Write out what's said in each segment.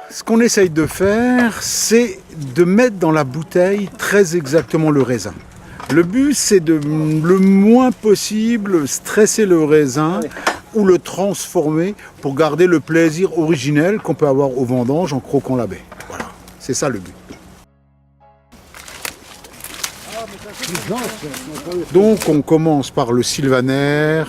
ce qu'on essaye de faire, c'est de mettre dans la bouteille très exactement le raisin. Le but, c'est de le moins possible stresser le raisin ou le transformer pour garder le plaisir originel qu'on peut avoir au vendange en croquant la baie. Voilà, c'est ça le but. Donc on commence par le sylvaner,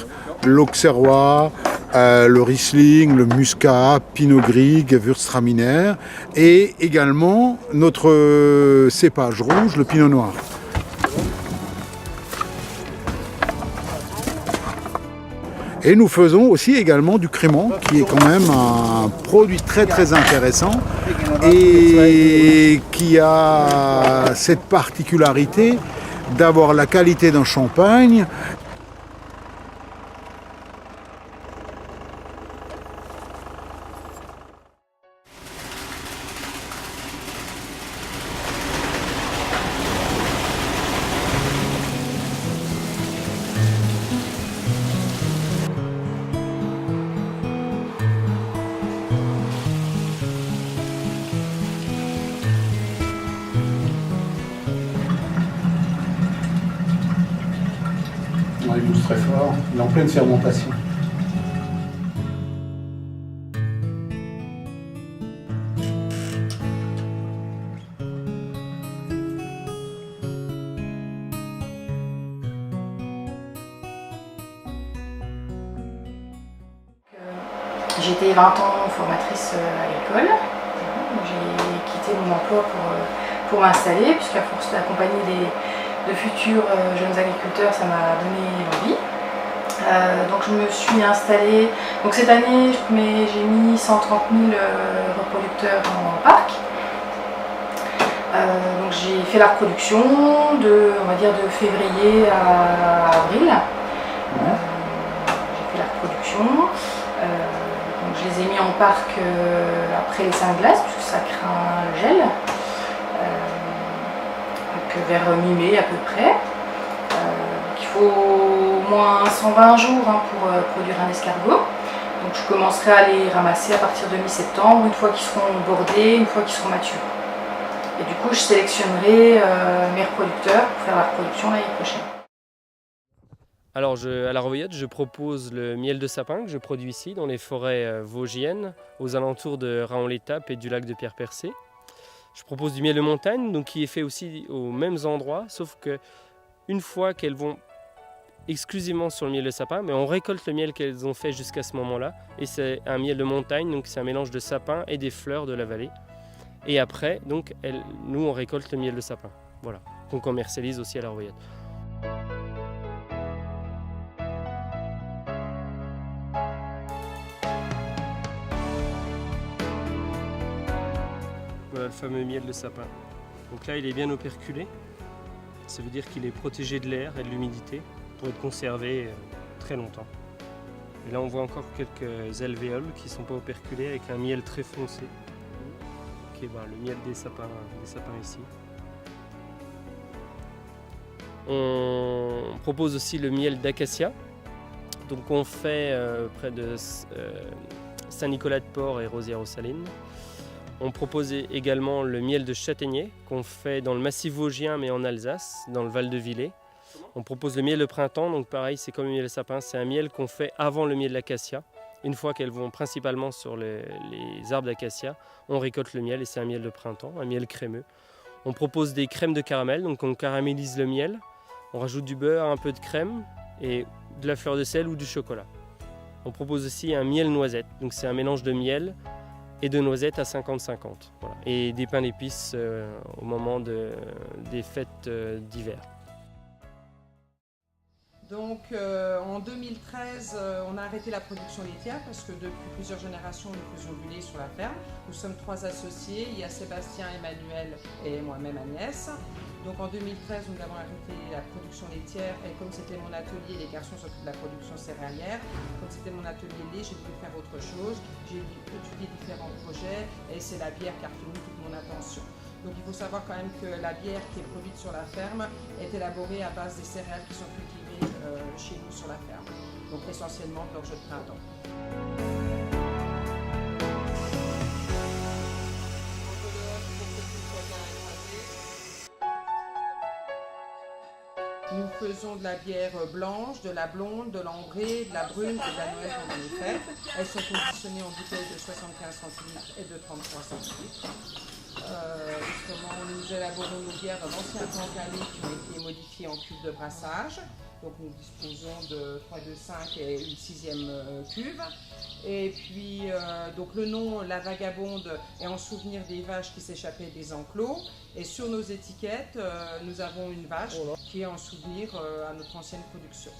l'auxerrois, le riesling, le muscat, pinot gris, gewürztraminer et également notre cépage rouge, le pinot noir. Et nous faisons aussi également du crément, qui est quand même un produit très très intéressant et qui a cette particularité d'avoir la qualité d'un champagne. Il pousse très fort, il est en pleine fermentation. J'ai été 20 ans formatrice agricole. J'ai quitté mon emploi pour m'installer, puisqu'à force d'accompagner de futurs jeunes agriculteurs, ça m'a donné envie. Donc je me suis installée. Donc cette année, j'ai mis 130 000 reproducteurs en parc. Donc j'ai fait la reproduction on va dire de février à avril. J'ai fait la reproduction. Donc je les ai mis en parc après les seins de glace, puisque ça craint le gel. Donc vers mi-mai à peu près. Il faut au moins 120 jours pour produire un escargot. Donc je commencerai à les ramasser à partir de mi-septembre, une fois qu'ils seront bordés, une fois qu'ils seront matures. Et du coup je sélectionnerai mes reproducteurs pour faire la reproduction l'année prochaine. Alors à la Revoyette, je propose le miel de sapin que je produis ici dans les forêts vosgiennes, aux alentours de Raon-l'Étape et du lac de Pierre-Percé. Je propose du miel de montagne, donc qui est fait aussi aux mêmes endroits, sauf que une fois qu'elles vont exclusivement sur le miel de sapin, mais on récolte le miel qu'elles ont fait jusqu'à ce moment-là, et c'est un miel de montagne, donc c'est un mélange de sapin et des fleurs de la vallée. Et après, donc, nous on récolte le miel de sapin, voilà, qu'on commercialise aussi à la Revoyette. Voilà le fameux miel de sapin. Donc là, il est bien operculé. Ça veut dire qu'il est protégé de l'air et de l'humidité pour être conservé très longtemps. Et là, on voit encore quelques alvéoles qui ne sont pas operculées avec un miel très foncé, qui est le miel des sapins ici. On propose aussi le miel d'acacia. Donc on fait près de Saint-Nicolas-de-Port et Rosières-aux-Salines. On propose également le miel de châtaignier qu'on fait dans le massif vosgien mais en Alsace, dans le Val de Villers. On propose le miel de printemps, donc pareil, c'est comme le miel de sapin, c'est un miel qu'on fait avant le miel d'acacia. Une fois qu'elles vont principalement sur les arbres d'acacia, on récolte le miel et c'est un miel de printemps, un miel crémeux. On propose des crèmes de caramel, donc on caramélise le miel, on rajoute du beurre, un peu de crème et de la fleur de sel ou du chocolat. On propose aussi un miel noisette, donc c'est un mélange de miel et de noisettes à 50-50. Voilà. Et des pains d'épices au moment des fêtes d'hiver. Donc en 2013, on a arrêté la production laitière parce que depuis plusieurs générations, nous faisions du lait sur la ferme. Nous sommes 3 associés, il y a Sébastien, Emmanuel et moi-même Agnès. Donc en 2013, nous avons arrêté la production laitière et comme c'était mon atelier, les garçons s'occupent de la production céréalière, comme c'était mon atelier lait, j'ai voulu faire autre chose. J'ai étudié différents projets et c'est la bière qui a retenu toute mon attention. Donc il faut savoir quand même que la bière qui est produite sur la ferme est élaborée à base des céréales qui sont cultivées chez nous sur la ferme. Donc essentiellement de l'orge de printemps. Nous faisons de la bière blanche, de la blonde, de l'ambrée, de la brune et de la noël qu'on en est faite. Elles sont conditionnées en bouteilles de 75 centilitres et de 33 centilitres. Justement, nous élaborons nos bières dans l'ancien Tanzanie qui ont été modifiées en cuve de brassage. Donc nous disposons de 3, 2, 5 et une 6e cuve. Et puis donc le nom La Vagabonde est en souvenir des vaches qui s'échappaient des enclos. Et sur nos étiquettes, nous avons une vache qui est en souvenir à notre ancienne production.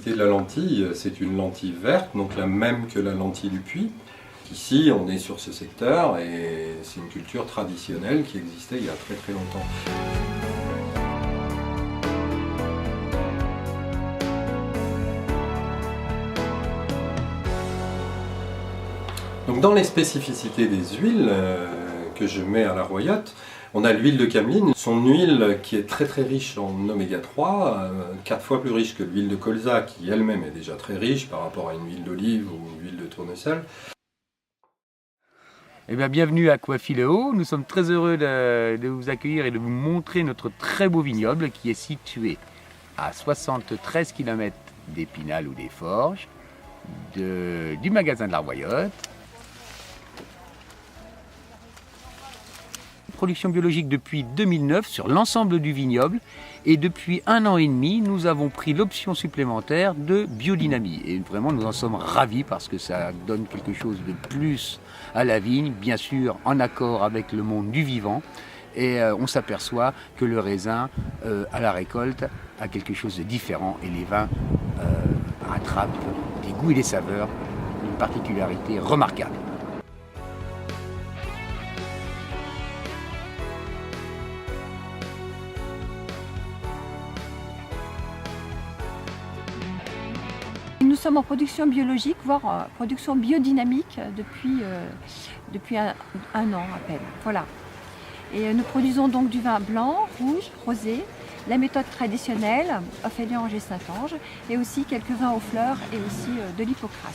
De la lentille, c'est une lentille verte, donc la même que la lentille du Puy. Ici, on est sur ce secteur et c'est une culture traditionnelle qui existait il y a très très longtemps. Donc dans les spécificités des huiles que je mets à la Royotte, on a l'huile de cameline, son huile qui est très très riche en oméga 3, 4 fois plus riche que l'huile de colza qui elle-même est déjà très riche par rapport à une huile d'olive ou une huile de tournesol. Eh bien, bienvenue à Coiffiléo. Nous sommes très heureux de vous accueillir et de vous montrer notre très beau vignoble qui est situé à 73 km d'Épinal ou des Forges, du magasin de la Royotte. Production biologique depuis 2009 sur l'ensemble du vignoble et depuis 1 an et demi nous avons pris l'option supplémentaire de biodynamie et vraiment nous en sommes ravis parce que ça donne quelque chose de plus à la vigne, bien sûr en accord avec le monde du vivant et on s'aperçoit que le raisin à la récolte a quelque chose de différent et les vins rattrapent des goûts et des saveurs d'une particularité remarquable. Nous sommes en production biologique, voire production biodynamique depuis un an à peine. Voilà. Et nous produisons donc du vin blanc, rouge, rosé, la méthode traditionnelle, Ophélia Angers Saint-Ange, et aussi quelques vins aux fleurs et aussi de l'hypocrase.